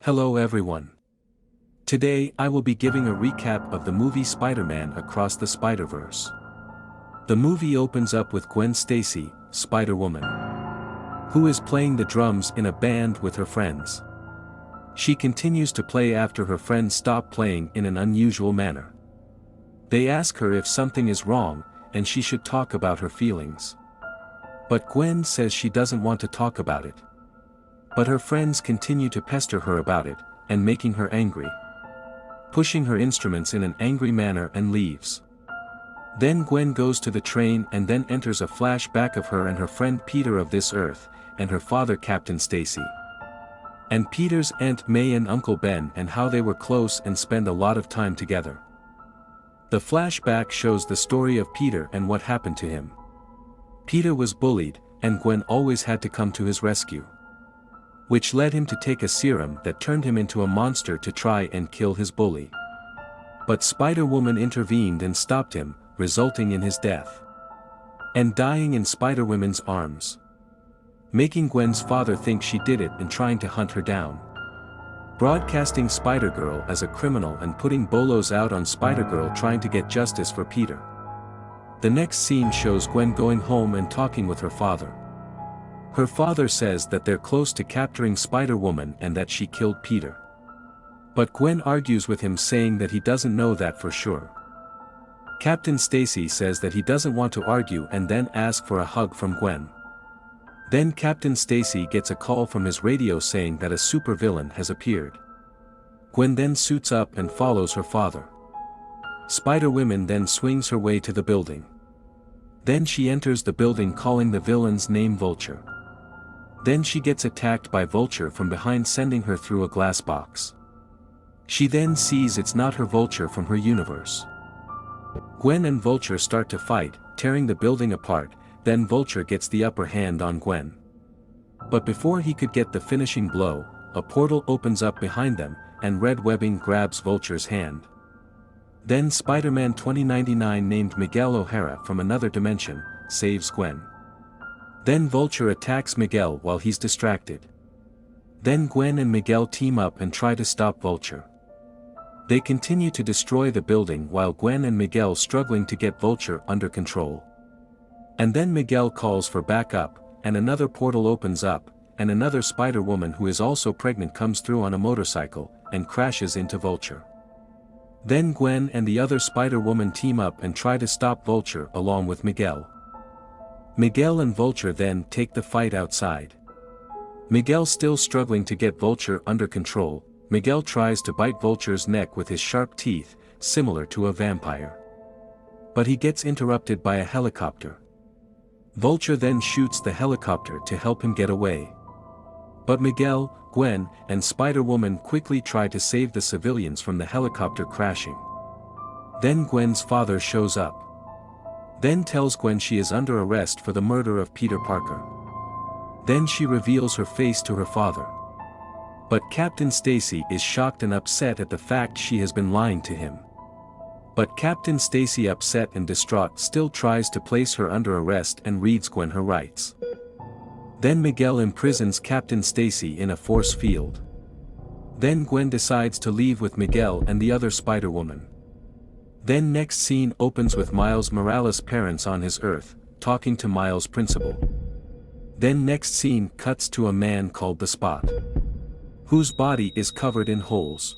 Hello everyone. Today I will be giving a recap of the movie Spider-Man Across the Spider-Verse. The movie opens up with Gwen Stacy, Spider-Woman, who is playing the drums in a band with her friends. She continues to play after her friends stop playing in an unusual manner. They ask her if something is wrong, and she should talk about her feelings. But Gwen says she doesn't want to talk about it. But her friends continue to pester her about it, and making her angry. Pushing her instruments in an angry manner and leaves. Then Gwen goes to the train and then enters a flashback of her and her friend Peter of this Earth, and her father Captain Stacy. And Peter's Aunt May and Uncle Ben and how they were close and spend a lot of time together. The flashback shows the story of Peter and what happened to him. Peter was bullied, and Gwen always had to come to his rescue, which led him to take a serum that turned him into a monster to try and kill his bully. But Spider-Woman intervened and stopped him, resulting in his death. And dying in Spider-Woman's arms. Making Gwen's father think she did it and trying to hunt her down. Broadcasting Spider-Girl as a criminal and putting bolos out on Spider-Girl trying to get justice for Peter. The next scene shows Gwen going home and talking with her father. Her father says that they're close to capturing Spider-Woman and that she killed Peter. But Gwen argues with him saying that he doesn't know that for sure. Captain Stacy says that he doesn't want to argue and then asks for a hug from Gwen. Then Captain Stacy gets a call from his radio saying that a supervillain has appeared. Gwen then suits up and follows her father. Spider-Woman then swings her way to the building. Then she enters the building calling the villain's name Vulture. Then she gets attacked by Vulture from behind, sending her through a glass box. She then sees it's not her Vulture from her universe. Gwen and Vulture start to fight, tearing the building apart, then Vulture gets the upper hand on Gwen. But before he could get the finishing blow, a portal opens up behind them, and red webbing grabs Vulture's hand. Then Spider-Man 2099 named Miguel O'Hara from another dimension, saves Gwen. Then Vulture attacks Miguel while he's distracted. Then Gwen and Miguel team up and try to stop Vulture. They continue to destroy the building while Gwen and Miguel struggling to get Vulture under control. And then Miguel calls for backup, and another portal opens up, and another Spider-Woman who is also pregnant comes through on a motorcycle, and crashes into Vulture. Then Gwen and the other Spider-Woman team up and try to stop Vulture along with Miguel. Miguel and Vulture then take the fight outside. Miguel still struggling to get Vulture under control. Miguel tries to bite Vulture's neck with his sharp teeth, similar to a vampire. But he gets interrupted by a helicopter. Vulture then shoots the helicopter to help him get away. But Miguel, Gwen, and Spider-Woman quickly try to save the civilians from the helicopter crashing. Then Gwen's father shows up. Then tells Gwen she is under arrest for the murder of Peter Parker. Then she reveals her face to her father. But Captain Stacy is shocked and upset at the fact she has been lying to him. But Captain Stacy, upset and distraught, still tries to place her under arrest and reads Gwen her rights. Then Miguel imprisons Captain Stacy in a force field. Then Gwen decides to leave with Miguel and the other Spider-Woman. Then next scene opens with Miles Morales' parents on his Earth, talking to Miles' principal. Then next scene cuts to a man called the Spot, whose body is covered in holes.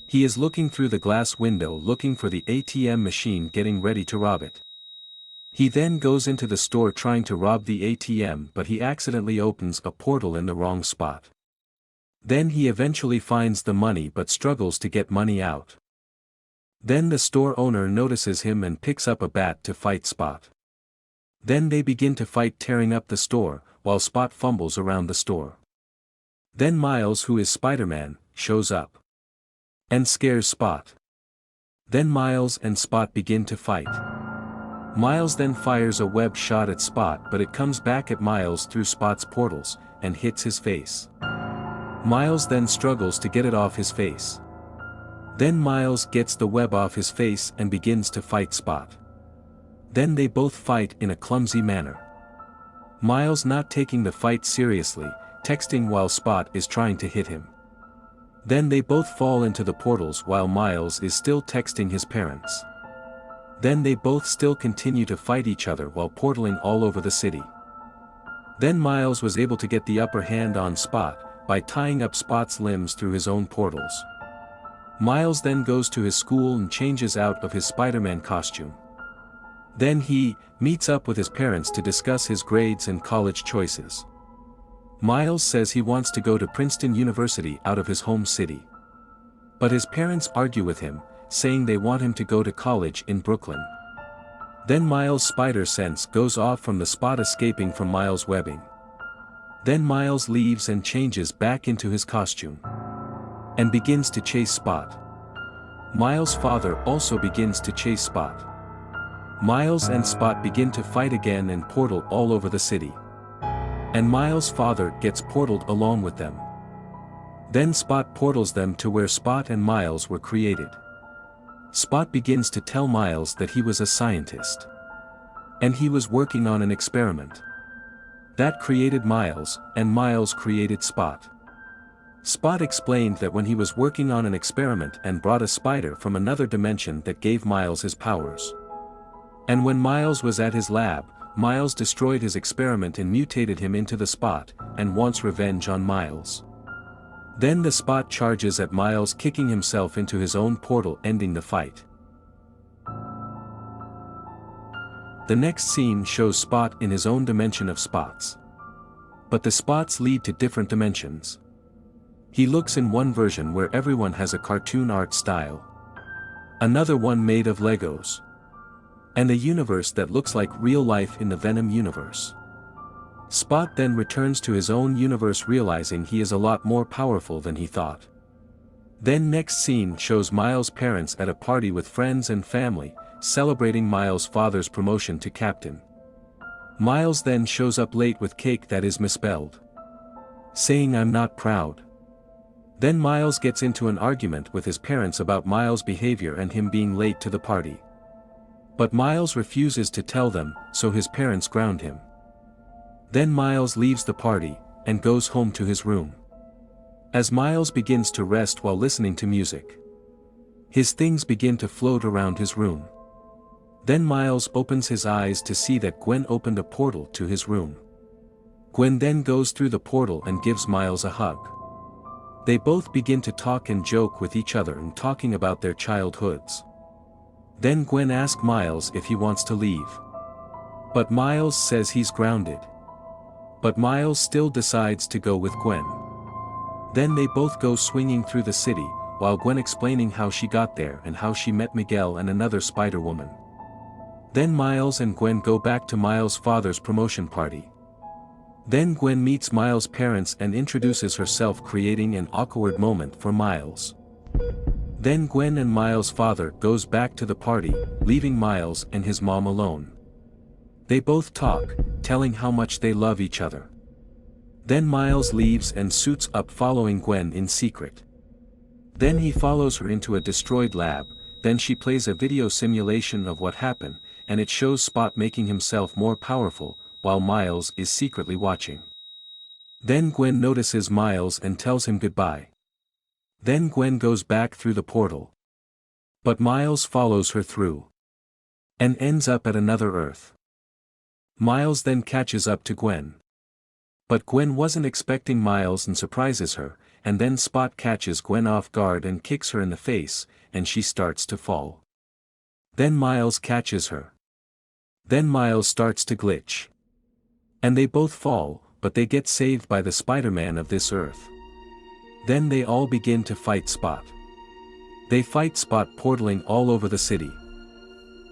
He is looking through the glass window looking for the ATM machine, getting ready to rob it. He then goes into the store trying to rob the ATM, but he accidentally opens a portal in the wrong spot. Then he eventually finds the money but struggles to get money out. Then the store owner notices him and picks up a bat to fight Spot. Then they begin to fight, tearing up the store, while Spot fumbles around the store. Then Miles, who is Spider-Man, shows up and scares Spot. Then Miles and Spot begin to fight. Miles then fires a web shot at Spot, but it comes back at Miles through Spot's portals, and hits his face. Miles then struggles to get it off his face. Then Miles gets the web off his face and begins to fight Spot. Then they both fight in a clumsy manner. Miles not taking the fight seriously, texting while Spot is trying to hit him. Then they both fall into the portals while Miles is still texting his parents. Then they both still continue to fight each other while portaling all over the city. Then Miles was able to get the upper hand on Spot, by tying up Spot's limbs through his own portals. Miles then goes to his school and changes out of his Spider-Man costume. Then he meets up with his parents to discuss his grades and college choices. Miles says he wants to go to Princeton University out of his home city. But his parents argue with him, saying they want him to go to college in Brooklyn. Then Miles' spider sense goes off from the Spot escaping from Miles' webbing. Then Miles leaves and changes back into his costume. And begins to chase Spot. Miles' father also begins to chase Spot. Miles and Spot begin to fight again and portal all over the city. And Miles' father gets portaled along with them. Then Spot portals them to where Spot and Miles were created. Spot begins to tell Miles that he was a scientist. And he was working on an experiment. That created Miles, and Miles created Spot. Spot explained that when he was working on an experiment and brought a spider from another dimension that gave Miles his powers. And when Miles was at his lab, Miles destroyed his experiment and mutated him into the Spot, and wants revenge on Miles. Then the Spot charges at Miles, kicking himself into his own portal, ending the fight. The next scene shows Spot in his own dimension of spots. But the spots lead to different dimensions. He looks in one version where everyone has a cartoon art style. Another one made of Legos. And a universe that looks like real life in the Venom universe. Spot then returns to his own universe, realizing he is a lot more powerful than he thought. Then next scene shows Miles' parents at a party with friends and family, celebrating Miles' father's promotion to captain. Miles then shows up late with cake that is misspelled. Saying "I'm not proud." Then Miles gets into an argument with his parents about Miles' behavior and him being late to the party. But Miles refuses to tell them, so his parents ground him. Then Miles leaves the party, and goes home to his room. As Miles begins to rest while listening to music, his things begin to float around his room. Then Miles opens his eyes to see that Gwen opened a portal to his room. Gwen then goes through the portal and gives Miles a hug. They both begin to talk and joke with each other and talking about their childhoods. Then Gwen asks Miles if he wants to leave. But Miles says he's grounded. But Miles still decides to go with Gwen. Then they both go swinging through the city, while Gwen explaining how she got there and how she met Miguel and another Spider-Woman. Then Miles and Gwen go back to Miles' father's promotion party. Then Gwen meets Miles' parents and introduces herself, creating an awkward moment for Miles. Then Gwen and Miles' father goes back to the party, leaving Miles and his mom alone. They both talk, telling how much they love each other. Then Miles leaves and suits up, following Gwen in secret. Then he follows her into a destroyed lab. Then she plays a video simulation of what happened, and it shows Spot making himself more powerful, while Miles is secretly watching. Then Gwen notices Miles and tells him goodbye. Then Gwen goes back through the portal. But Miles follows her through. And ends up at another Earth. Miles then catches up to Gwen. But Gwen wasn't expecting Miles and surprises her, and then Spot catches Gwen off guard and kicks her in the face, and she starts to fall. Then Miles catches her. Then Miles starts to glitch. And they both fall, but they get saved by the Spider-Man of this Earth. Then they all begin to fight Spot. They fight Spot, portaling all over the city.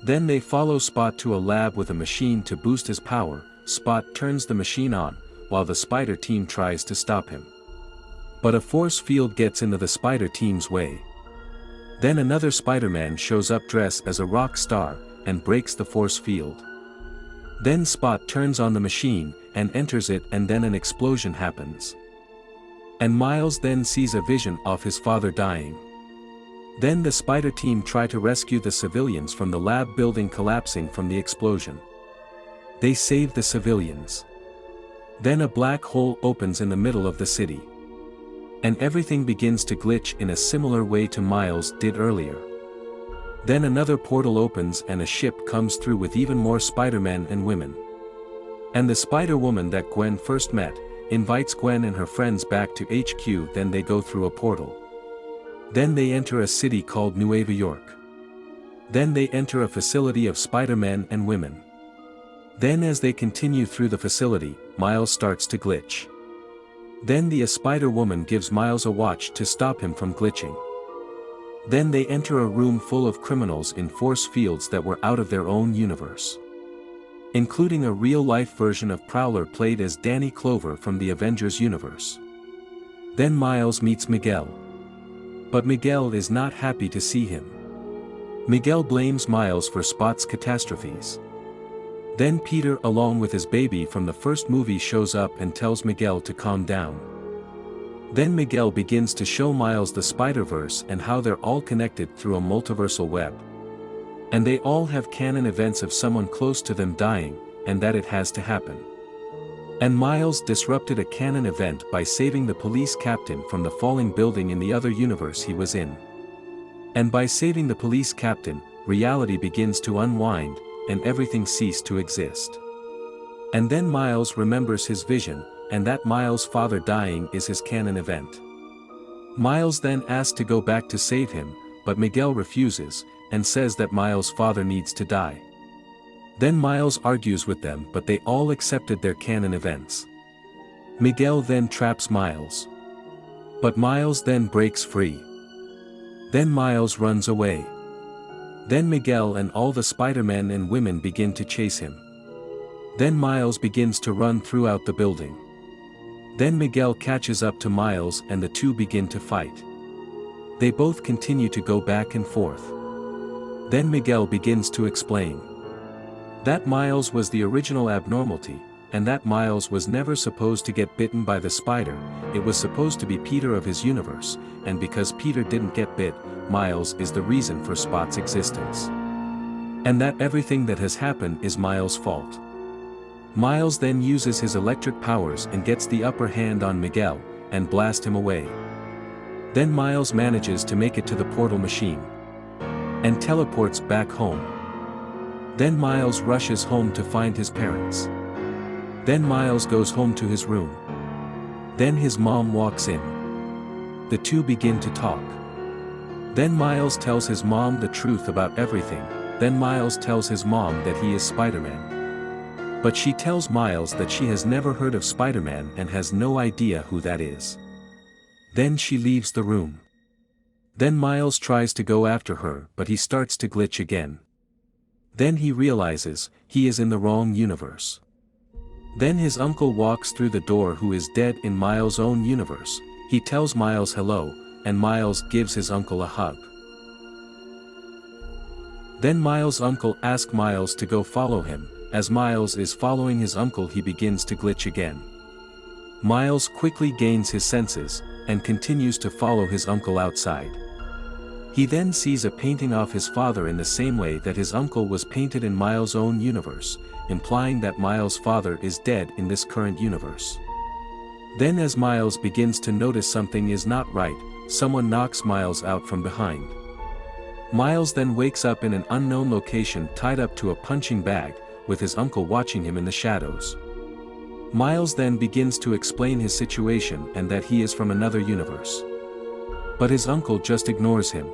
Then they follow Spot to a lab with a machine to boost his power. Spot turns the machine on, while the Spider team tries to stop him. But a force field gets into the Spider team's way. Then another Spider-Man shows up dressed as a rock star, and breaks the force field. Then Spot turns on the machine, and enters it, and then an explosion happens. And Miles then sees a vision of his father dying. Then the Spider team try to rescue the civilians from the lab building collapsing from the explosion. They save the civilians. Then a black hole opens in the middle of the city. And everything begins to glitch in a similar way to Miles did earlier. Then another portal opens and a ship comes through with even more Spider-Men and women. And the Spider-Woman that Gwen first met, invites Gwen and her friends back to HQ. Then they go through a portal. Then they enter a city called Nueva York. Then they enter a facility of Spider-Men and women. Then as they continue through the facility, Miles starts to glitch. Then the Spider-Woman gives Miles a watch to stop him from glitching. Then they enter a room full of criminals in force fields that were out of their own universe, including a real-life version of Prowler played as Danny Clover from the Avengers universe. Then Miles meets Miguel. But Miguel is not happy to see him. Miguel blames Miles for Spot's catastrophes. Then Peter along with his baby from the first movie shows up and tells Miguel to calm down. Then Miguel begins to show Miles the Spider-Verse and how they're all connected through a multiversal web. And they all have canon events of someone close to them dying, and that it has to happen. And Miles disrupted a canon event by saving the police captain from the falling building in the other universe he was in. And by saving the police captain, reality begins to unwind, and everything ceased to exist. And then Miles remembers his vision, and that Miles' father dying is his canon event. Miles then asks to go back to save him, but Miguel refuses, and says that Miles' father needs to die. Then Miles argues with them, but they all accepted their canon events. Miguel then traps Miles. But Miles then breaks free. Then Miles runs away. Then Miguel and all the Spider-Men and women begin to chase him. Then Miles begins to run throughout the building. Then Miguel catches up to Miles and the two begin to fight. They both continue to go back and forth. Then Miguel begins to explain that Miles was the original abnormality, and that Miles was never supposed to get bitten by the spider. It was supposed to be Peter of his universe, and because Peter didn't get bit, Miles is the reason for Spot's existence. And that everything that has happened is Miles' fault. Miles then uses his electric powers and gets the upper hand on Miguel, and blasts him away. Then Miles manages to make it to the portal machine, and teleports back home. Then Miles rushes home to find his parents. Then Miles goes home to his room. Then his mom walks in. The two begin to talk. Then Miles tells his mom the truth about everything. Then Miles tells his mom that he is Spider-Man. But she tells Miles that she has never heard of Spider-Man and has no idea who that is. Then she leaves the room. Then Miles tries to go after her, but he starts to glitch again. Then he realizes he is in the wrong universe. Then his uncle walks through the door who is dead in Miles' own universe. He tells Miles hello, and Miles gives his uncle a hug. Then Miles' uncle asks Miles to go follow him. As Miles is following his uncle, he begins to glitch again. Miles quickly gains his senses, and continues to follow his uncle outside. He then sees a painting of his father in the same way that his uncle was painted in Miles' own universe, implying that Miles' father is dead in this current universe. Then as Miles begins to notice something is not right, someone knocks Miles out from behind. Miles then wakes up in an unknown location tied up to a punching bag, with his uncle watching him in the shadows. Miles then begins to explain his situation and that he is from another universe. But his uncle just ignores him.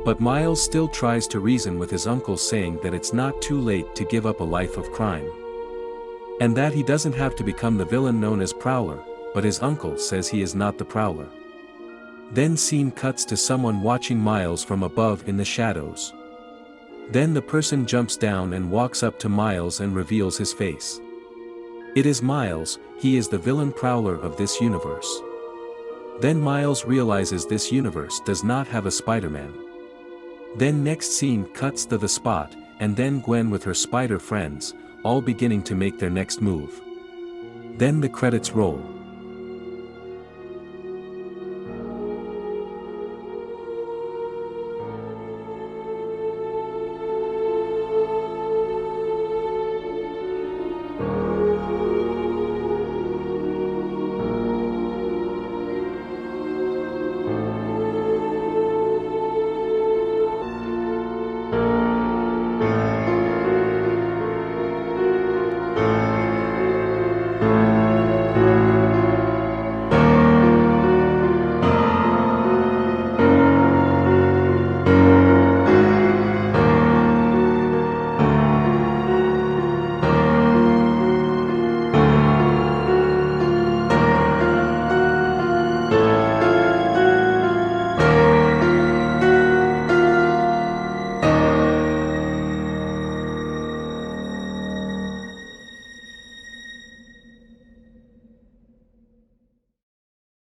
But Miles still tries to reason with his uncle, saying that it's not too late to give up a life of crime. And that he doesn't have to become the villain known as Prowler, but his uncle says he is not the Prowler. Then scene cuts to someone watching Miles from above in the shadows. Then the person jumps down and walks up to Miles and reveals his face. It is Miles, he is the villain Prowler of this universe. Then Miles realizes this universe does not have a Spider-Man. Then next scene cuts to the Spot, and then Gwen with her spider friends, all beginning to make their next move. Then the credits roll.